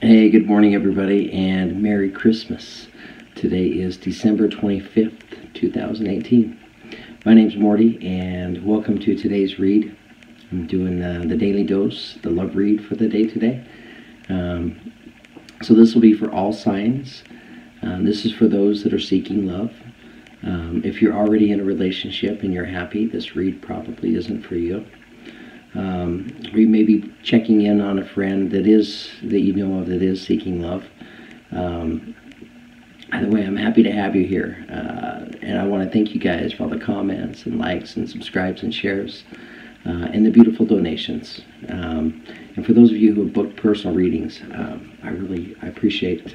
Hey, good morning everybody, and Merry Christmas. Today is December 25th, 2018. My name's Morty, and welcome to today's read. I'm doing the daily dose, the love read for the day today. So this will be for all signs. This is for those that are seeking love. If you're already in a relationship and you're happy, this read probably isn't for you. Or you may be checking in on a friend that you know of that is seeking love. Either way, I'm happy to have you here, and I want to thank you guys for all the comments and likes and subscribes and shares, and the beautiful donations. And for those of you who have booked personal readings, I appreciate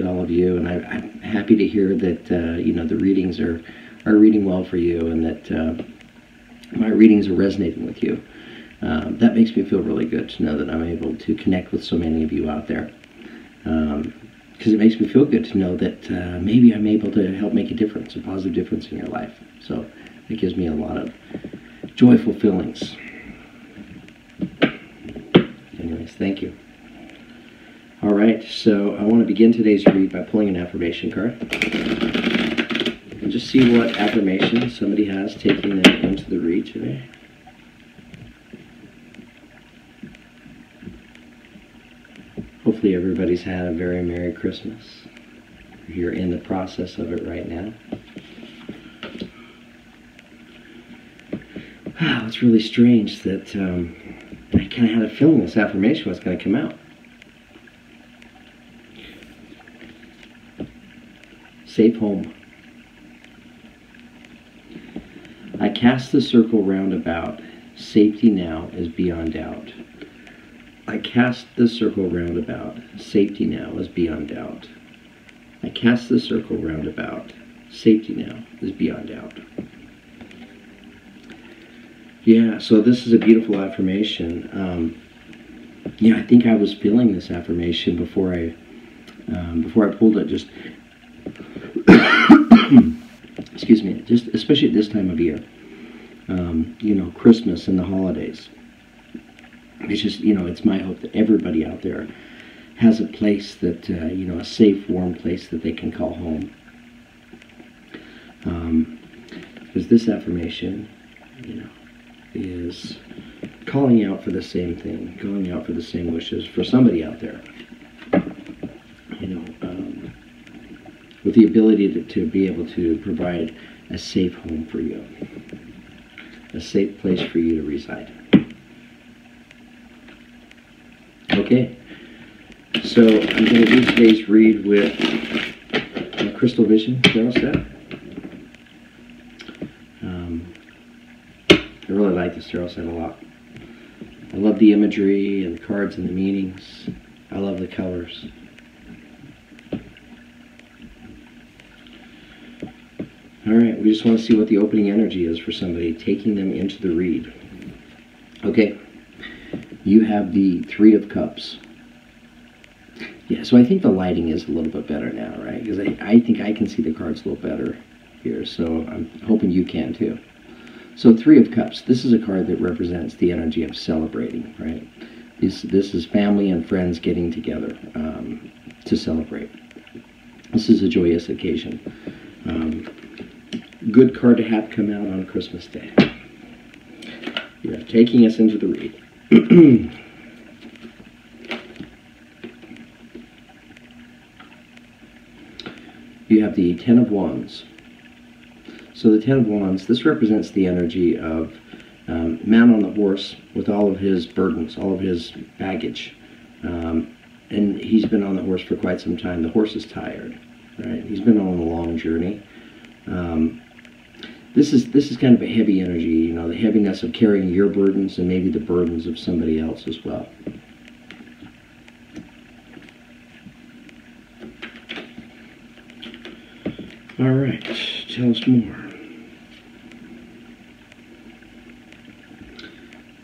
all of you, and I'm happy to hear that the readings are reading well for you, and that my readings are resonating with you. That makes me feel really good to know that I'm able to connect with so many of you out there. Because it makes me feel good to know that maybe I'm able to help make a difference, a positive difference in your life. So it gives me a lot of joyful feelings. Anyways, thank you. All right, so I want to begin today's read by pulling an affirmation card. And just see what affirmation somebody has taking them into the read today. Hopefully everybody's had a very Merry Christmas. You're in the process of it right now. Wow, it's really strange that I kind of had a feeling this affirmation was going to come out. Safe home. I cast the circle round about. Safety now is beyond doubt. I cast the circle round about. Safety now is beyond doubt. I cast the circle round about. Safety now is beyond doubt. Yeah, so this is a beautiful affirmation. I think I was feeling this affirmation before I pulled it. Just excuse me. Just especially at this time of year. Christmas and the holidays. It's just, it's my hope that everybody out there has a place that, a safe, warm place that they can call home. Because this affirmation, is calling out for the same thing, calling out for the same wishes for somebody out there. With the ability to be able to provide a safe home for you, a safe place for you to reside. Okay, so I'm going to do today's read with a Crystal Vision tarot set. I really like this tarot set a lot. I love the imagery and the cards and the meanings. I love the colors. Alright, we just want to see what the opening energy is for somebody, taking them into the read. Okay. You have the Three of Cups. Yeah, so I think the lighting is a little bit better now, right? Because I think I can see the cards a little better here, so I'm hoping you can too. So Three of Cups, this is a card that represents the energy of celebrating, right? This is family and friends getting together to celebrate. This is a joyous occasion. Good card to have come out on Christmas Day. Yeah, taking us into the read. You have the Ten of Wands. So the Ten of Wands, this represents the energy of man on the horse with all of his burdens, all of his baggage. And he's been on the horse for quite some time. The horse is tired, right? He's been on a long journey. This is kind of a heavy energy, the heaviness of carrying your burdens and maybe the burdens of somebody else as well. All right, tell us more.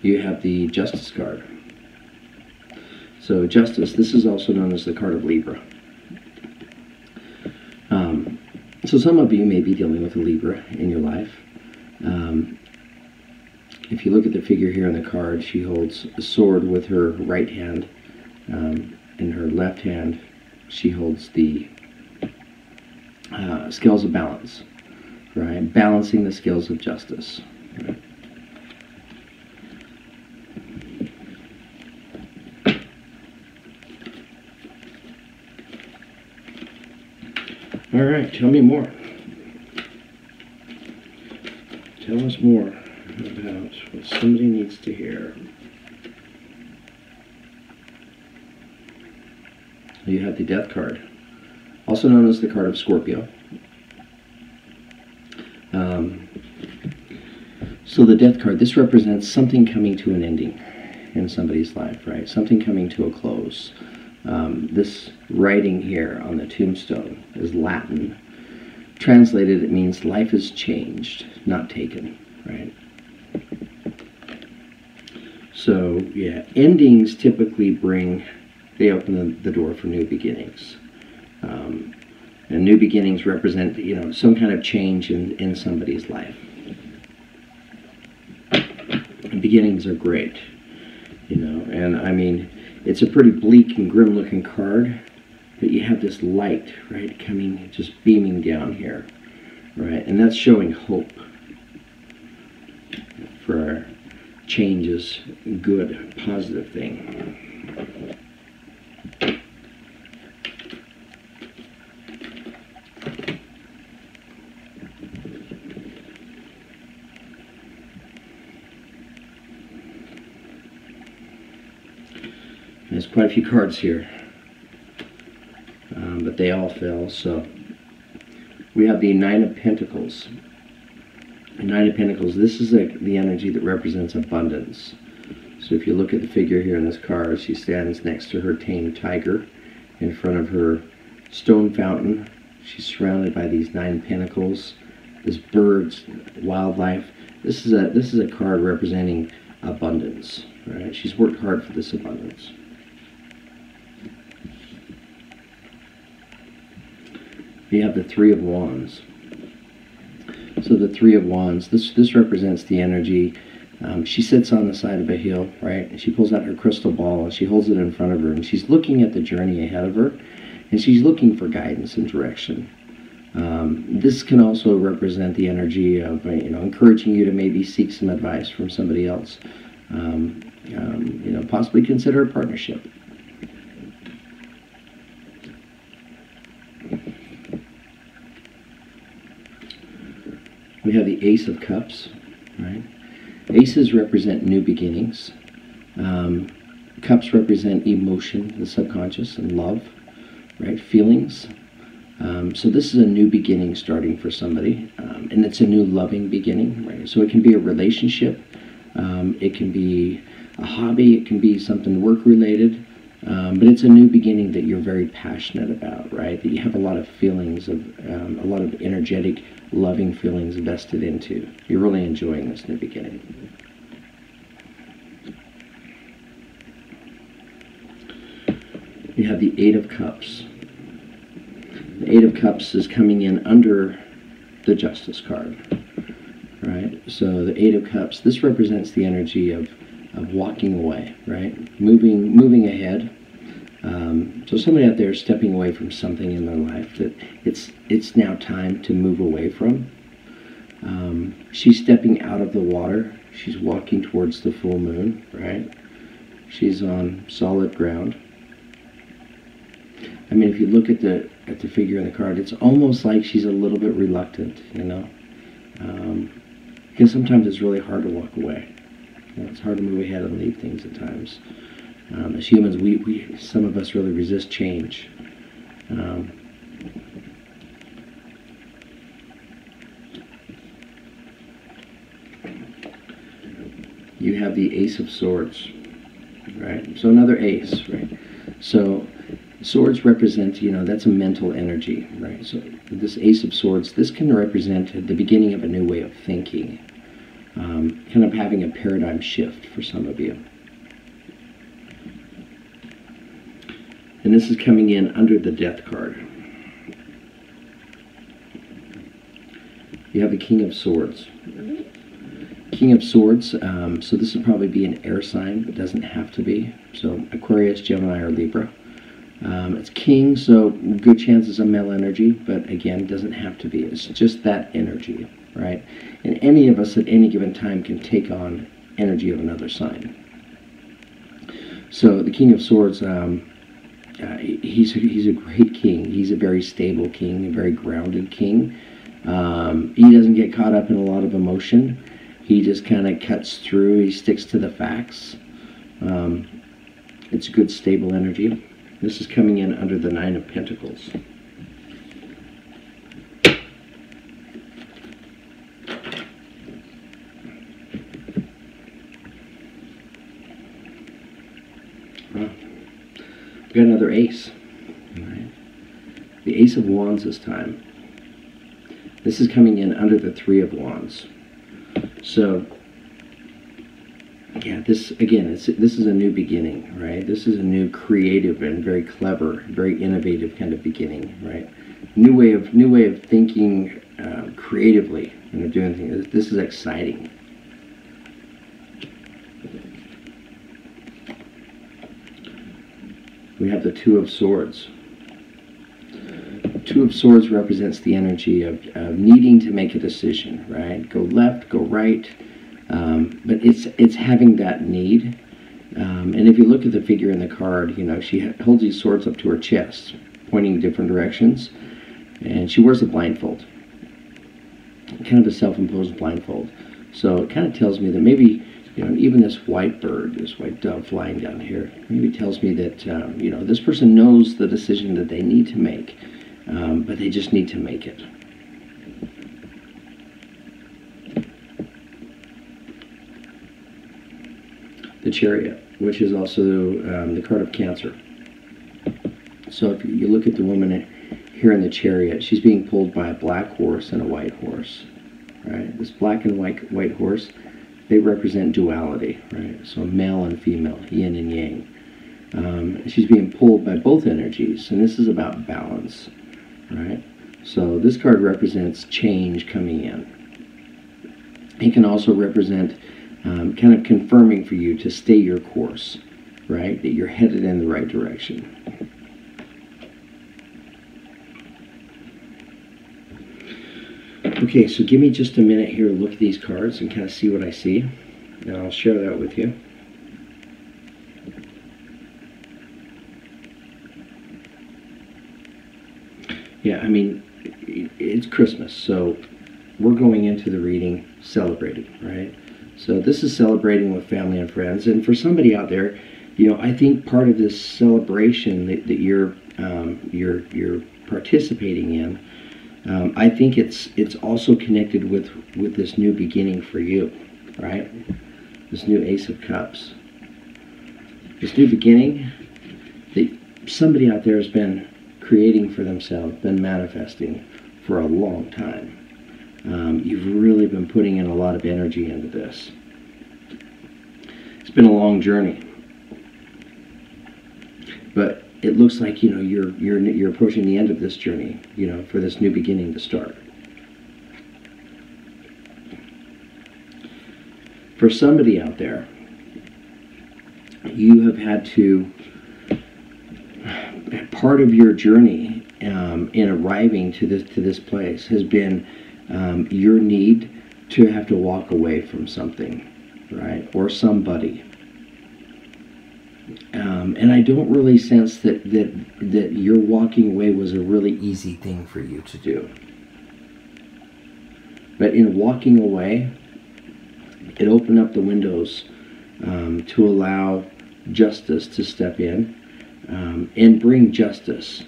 You have the Justice card. So Justice, this is also known as the card of Libra. So some of you may be dealing with a Libra in your life. If you look at the figure here on the card, she holds a sword with her right hand. in her left hand, she holds the scales of balance, right? Balancing the scales of justice. Right? All right, tell me more. Tell us more about what somebody needs to hear. You have the Death card, also known as the card of Scorpio. So the Death card, this represents something coming to an ending in somebody's life, right? Something coming to a close. This writing here on the tombstone is Latin. Translated, it means life is changed, not taken, right? So, yeah, endings typically they open the door for new beginnings. And new beginnings represent, some kind of change in somebody's life. And beginnings are great, and I mean, it's a pretty bleak and grim looking card, but you have this light, right, coming, just beaming down here, right, and that's showing hope for change is a good, positive thing. There's quite a few cards here, but they all fell. So we have the Nine of Pentacles. The Nine of Pentacles, this is the energy that represents abundance. So if you look at the figure here in this card, she stands next to her tamed tiger in front of her stone fountain. She's surrounded by these 9 pentacles, this birds, wildlife. This is a card representing abundance, right? She's worked hard for this abundance. You have the Three of Wands. So the Three of Wands, this represents the energy. She sits on the side of a hill, right? And she pulls out her crystal ball and she holds it in front of her, and she's looking at the journey ahead of her, and she's looking for guidance and direction. This can also represent the energy of encouraging you to maybe seek some advice from somebody else. Possibly consider a partnership. We have the Ace of Cups, right? Aces represent new beginnings. Cups represent emotion, the subconscious, and love, right? Feelings. So this is a new beginning starting for somebody, and it's a new loving beginning, right? So it can be a relationship, it can be a hobby, it can be something work-related, but it's a new beginning that you're very passionate about, right? That you have a lot of feelings of, a lot of energetic, loving feelings vested into. You're really enjoying this new beginning. You have the Eight of Cups. The Eight of Cups is coming in under the Justice card, right? So the Eight of Cups, this represents the energy of walking away, right? Moving ahead. So somebody out there is stepping away from something in their life that it's now time to move away from. She's stepping out of the water. She's walking towards the full moon, right? She's on solid ground. I mean, if you look at the figure in the card, it's almost like she's a little bit reluctant, because sometimes it's really hard to walk away. It's hard to move ahead and leave things at times. As humans, some of us really resist change. You have the Ace of Swords, right? So another ace, right? So swords represent, that's a mental energy, right? So this Ace of Swords, this can represent the beginning of a new way of thinking, kind of having a paradigm shift for some of you. And this is coming in under the Death card. You have the King of Swords. King of Swords, so this would probably be an air sign, but doesn't have to be. So Aquarius, Gemini, or Libra. It's king, so good chances of male energy, but again, it doesn't have to be. It's just that energy, right? And any of us at any given time can take on energy of another sign. So the King of Swords, he's a great king. He's a very stable king, a very grounded king. He doesn't get caught up in a lot of emotion. He just kind of cuts through. He sticks to the facts. It's good, stable energy. This is coming in under the Nine of Pentacles. We got another ace. All right. The Ace of Wands this time. This is coming in under the Three of Wands. So, yeah, this again, this is a new beginning, right? This is a new creative and very clever, very innovative kind of beginning, right? New way of thinking creatively and doing things. This is exciting. We have the Two of Swords. Two of Swords represents the energy of needing to make a decision, right? Go left, go right. But it's having that need. And if you look at the figure in the card, you know, she holds these swords up to her chest, pointing in different directions. And she wears a blindfold. Kind of a self-imposed blindfold. So it kind of tells me that maybe, you know, even this white bird, this white dove flying down here, maybe tells me that, you know, this person knows the decision that they need to make, but they just need to make it. The Chariot, which is also the card of Cancer. So if you look at the woman here in the Chariot, she's being pulled by a black horse and a white horse, right? This black and white horse, they represent duality, right? So male and female, yin and yang. She's being pulled by both energies, and this is about balance, right? So this card represents change coming in. It can also represent kind of confirming for you to stay your course, right? That you're headed in the right direction. Okay, so give me just a minute here to look at these cards and kind of see what I see, and I'll share that with you. Yeah, I mean, it's Christmas, so we're going into the reading celebrating, right? So this is celebrating with family and friends, and for somebody out there, you know, I think part of this celebration that you're participating in, I think it's also connected with this new beginning for you, right? This new Ace of Cups. This new beginning that somebody out there has been creating for themselves, been manifesting for a long time. You've really been putting in a lot of energy into this. It's been a long journey, but it looks like, you know, you're approaching the end of this journey, you know, for this new beginning to start. For somebody out there, you have had to, part of your journey in arriving to this place has been your need to have to walk away from something, right, or somebody. And I don't really sense that your walking away was a really easy thing for you to do. But in walking away, it opened up the windows to allow justice to step in and bring justice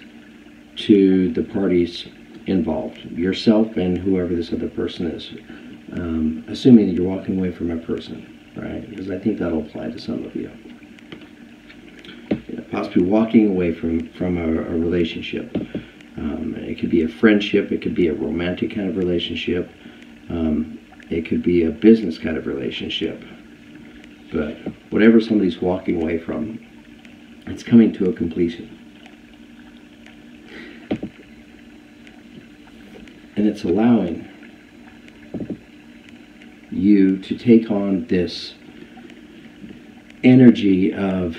to the parties involved, yourself and whoever this other person is, assuming that you're walking away from a person, right? Because I think that'll apply to some of you. Possibly walking away from a relationship. It could be a friendship, it could be a romantic kind of relationship, it could be a business kind of relationship. But whatever somebody's walking away from, it's coming to a completion. And it's allowing you to take on this energy of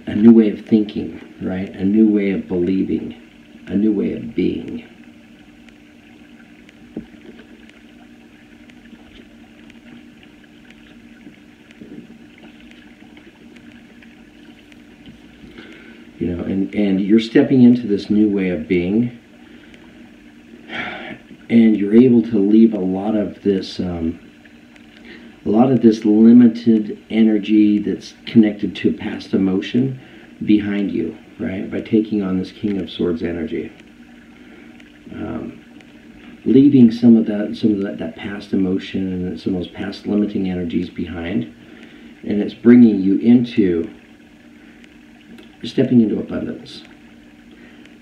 a new way of thinking, right? A new way of believing, a new way of being. You know, and you're stepping into this new way of being, and you're able to leave a lot of this limited energy that's connected to past emotion behind you, right? By taking on this King of Swords energy, leaving some of that past emotion and some of those past limiting energies behind, and it's bringing you into stepping into abundance.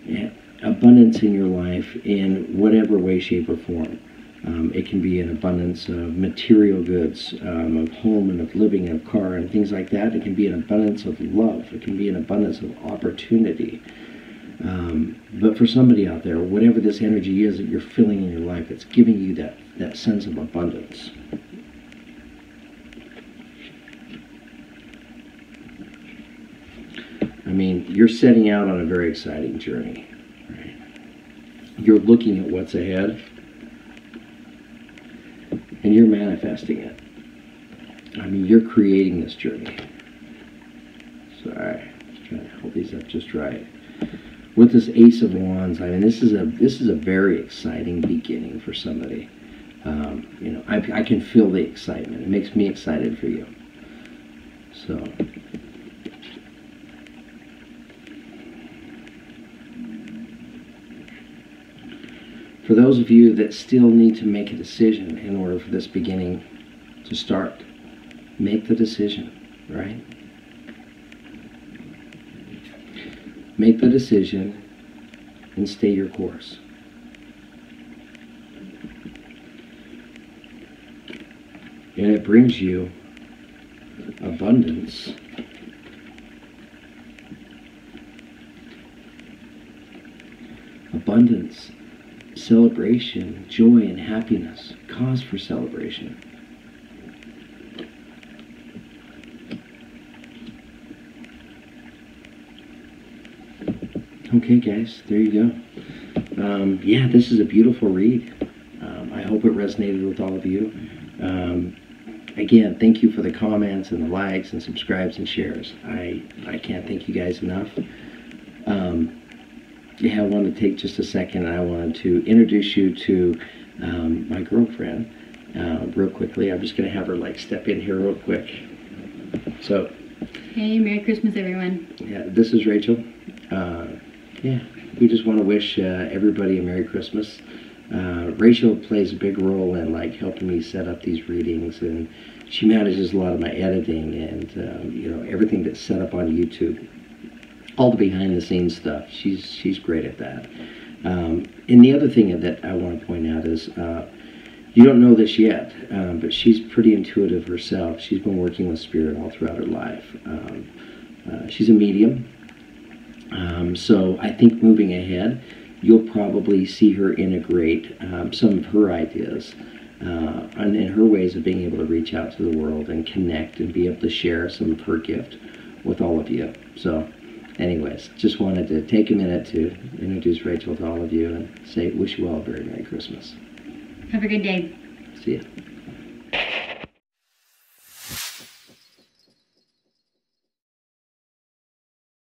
Yeah, abundance in your life in whatever way, shape, or form. It can be an abundance of material goods, of home and of living and of car and things like that. It can be an abundance of love. It can be an abundance of opportunity. But for somebody out there, whatever this energy is that you're feeling in your life, it's giving you that sense of abundance. I mean, you're setting out on a very exciting journey, right? You're looking at what's ahead, and you're manifesting it. I mean, you're creating this journey. Sorry, just trying to hold these up just right. With this Ace of Wands, I mean, this is a very exciting beginning for somebody. You know, I can feel the excitement. It makes me excited for you. So. For those of you that still need to make a decision in order for this beginning to start, make the decision, right? Make the decision and stay your course. And it brings you abundance. Abundance. Celebration, joy, and happiness. Cause for celebration. Okay, guys, there you go. Yeah, this is a beautiful read. I hope it resonated with all of you. Again, thank you for the comments and the likes and subscribes and shares. I can't thank you guys enough. Yeah, I wanted to take just a second, and I wanted to introduce you to my girlfriend real quickly. I'm just going to have her step in here real quick. So, hey, Merry Christmas, everyone. Yeah, this is Rachel. Yeah, we just want to wish everybody a Merry Christmas. Rachel plays a big role in helping me set up these readings, and she manages a lot of my editing and you know, everything that's set up on YouTube. All the behind-the-scenes stuff. She's great at that. And the other thing that I want to point out is, you don't know this yet, but she's pretty intuitive herself. She's been working with spirit all throughout her life. She's a medium. So I think moving ahead, you'll probably see her integrate some of her ideas and in her ways of being able to reach out to the world and connect and be able to share some of her gift with all of you. So anyways, just wanted to take a minute to introduce Rachel to all of you and say, wish you all a very Merry Christmas. Have a good day. See ya.